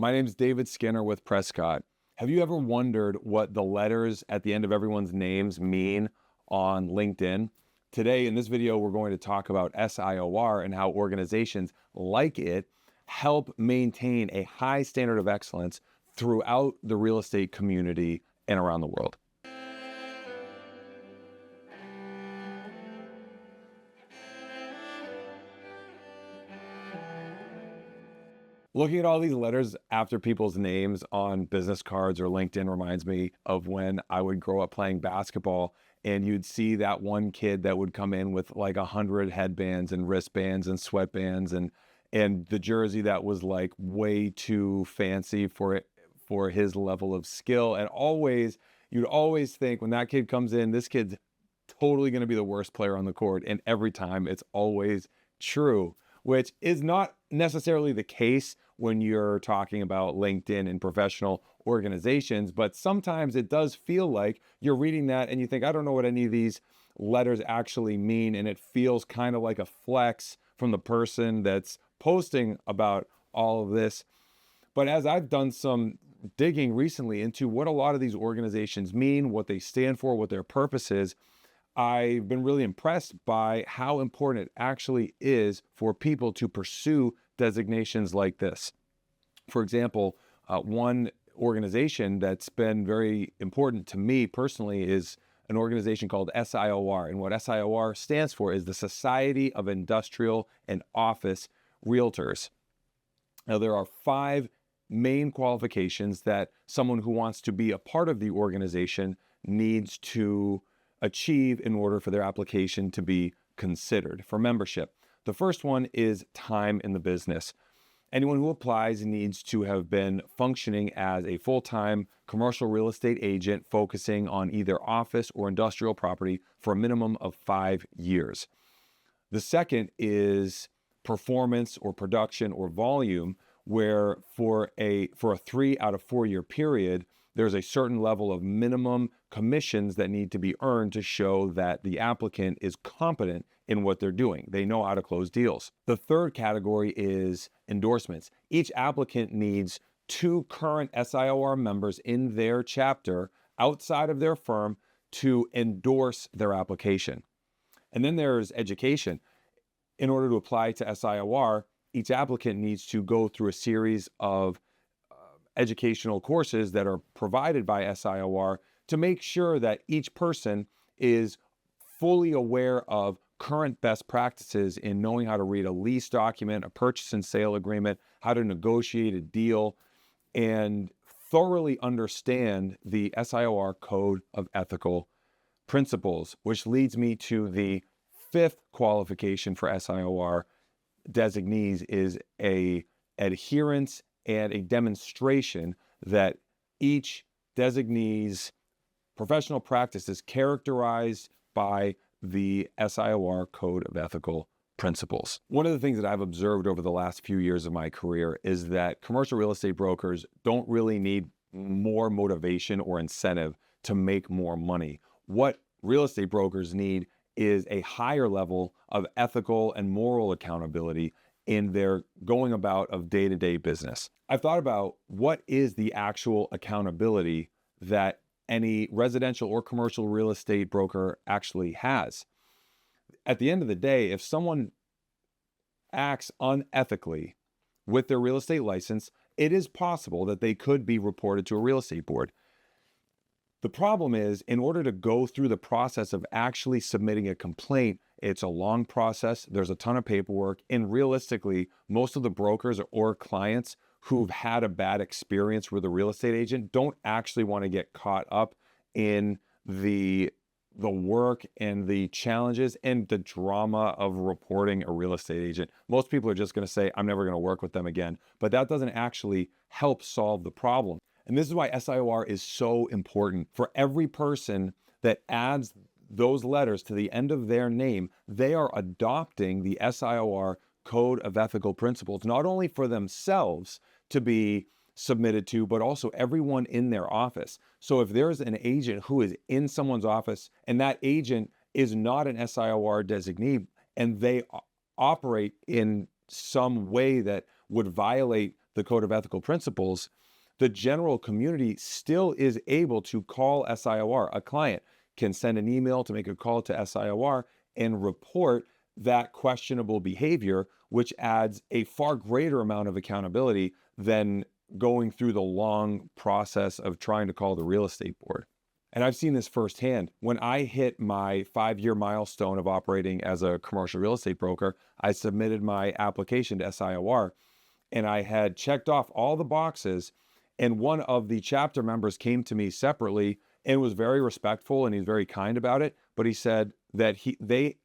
My name's David Skinner with Prescott. Have you ever wondered what the letters at the end of everyone's names mean on LinkedIn? Today, in this video, we're going to talk about SIOR and how organizations like it help maintain a high standard of excellence throughout the real estate community and around the world. Looking at all these letters after people's names on business cards or LinkedIn reminds me of when I would grow up playing basketball, and you'd see that one kid that would come in with like 100 headbands and wristbands and sweatbands and the jersey that was like way too fancy for his level of skill. And you'd always think when that kid comes in, this kid's totally going to be the worst player on the court. And every time it's always true, which is not necessarily the case when you're talking about LinkedIn and professional organizations, but sometimes it does feel like you're reading that and you think, I don't know what any of these letters actually mean, and it feels kind of like a flex from the person that's posting about all of this. But as I've done some digging recently into what a lot of these organizations mean, what they stand for, what their purpose is, I've been really impressed by how important it actually is for people to pursue designations like this. For example, one organization that's been very important to me personally is an organization called SIOR. And what SIOR stands for is the Society of Industrial and Office Realtors. Now, there are 5 main qualifications that someone who wants to be a part of the organization needs to achieve in order for their application to be considered for membership. The first one is time in the business. Anyone who applies needs to have been functioning as a full-time commercial real estate agent focusing on either office or industrial property for a minimum of 5 years. The second is performance or production or volume, where for a 3 out of 4 year period, there's a certain level of minimum commissions that need to be earned to show that the applicant is competent in what they're doing. They know how to close deals. The third category is endorsements. Each applicant needs 2 current SIOR members in their chapter outside of their firm to endorse their application. And then there's education. In order to apply to SIOR, each applicant needs to go through a series of educational courses that are provided by SIOR to make sure that each person is fully aware of current best practices in knowing how to read a lease document, a purchase and sale agreement, how to negotiate a deal, and thoroughly understand the SIOR Code of Ethical Principles, which leads me to the 5th qualification for SIOR designees is a adherence and a demonstration that each designee's professional practice is characterized by the SIOR Code of Ethical Principles. One of the things that I've observed over the last few years of my career is that commercial real estate brokers don't really need more motivation or incentive to make more money. What real estate brokers need is a higher level of ethical and moral accountability in their going about of day-to-day business. I've thought about what is the actual accountability that any residential or commercial real estate broker actually has. At the end of the day, if someone acts unethically with their real estate license, it is possible that they could be reported to a real estate board. The problem is, in order to go through the process of actually submitting a complaint, it's a long process. There's a ton of paperwork. And realistically, most of the brokers or clients who've had a bad experience with a real estate agent don't actually want to get caught up in the work and the challenges and the drama of reporting a real estate agent. Most people are just going to say, I'm never going to work with them again. But that doesn't actually help solve the problem. And this is why SIOR is so important. For every person that adds those letters to the end of their name, they are adopting the SIOR Code of Ethical Principles, not only for themselves to be submitted to, but also everyone in their office. So if there's an agent who is in someone's office and that agent is not an SIOR designee and they operate in some way that would violate the Code of Ethical Principles, the general community still is able to call SIOR. A client can send an email to make a call to SIOR and report that questionable behavior, which adds a far greater amount of accountability than going through the long process of trying to call the real estate board. And I've seen this firsthand. When I hit my 5-year milestone of operating as a commercial real estate broker, I submitted my application to SIOR and I had checked off all the boxes. And one of the chapter members came to me separately and was very respectful and he's very kind about it. But he said that they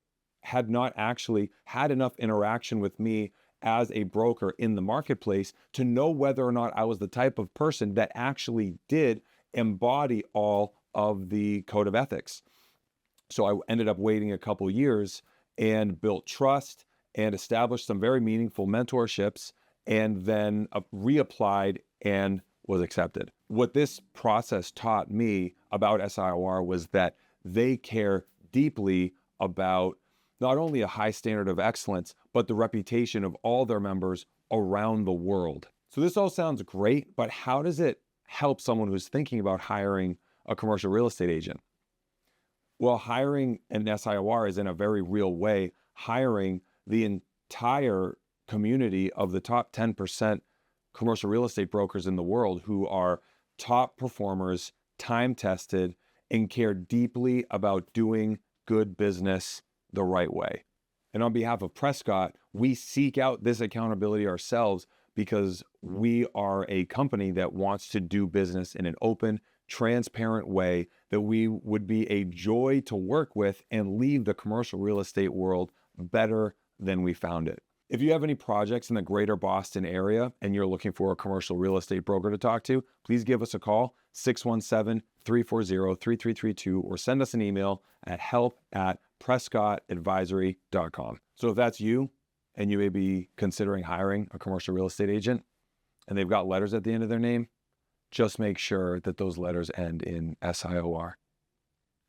had not actually had enough interaction with me as a broker in the marketplace to know whether or not I was the type of person that actually did embody all of the code of ethics. So I ended up waiting a couple years and built trust and established some very meaningful mentorships and then reapplied and was accepted. What this process taught me about SIOR was that they care deeply about not only a high standard of excellence, but the reputation of all their members around the world. So this all sounds great, but how does it help someone who's thinking about hiring a commercial real estate agent? Well, hiring an SIOR is in a very real way hiring the entire community of the top 10% commercial real estate brokers in the world who are top performers, time-tested, and care deeply about doing good business the right way. And on behalf of Prescott, we seek out this accountability ourselves because we are a company that wants to do business in an open, transparent way that we would be a joy to work with and leave the commercial real estate world better than we found it. If you have any projects in the greater Boston area and you're looking for a commercial real estate broker to talk to, please give us a call, 617-340-3332, or send us an email at help@prescottadvisory.com. So if that's you and you may be considering hiring a commercial real estate agent and they've got letters at the end of their name, just make sure that those letters end in SIOR.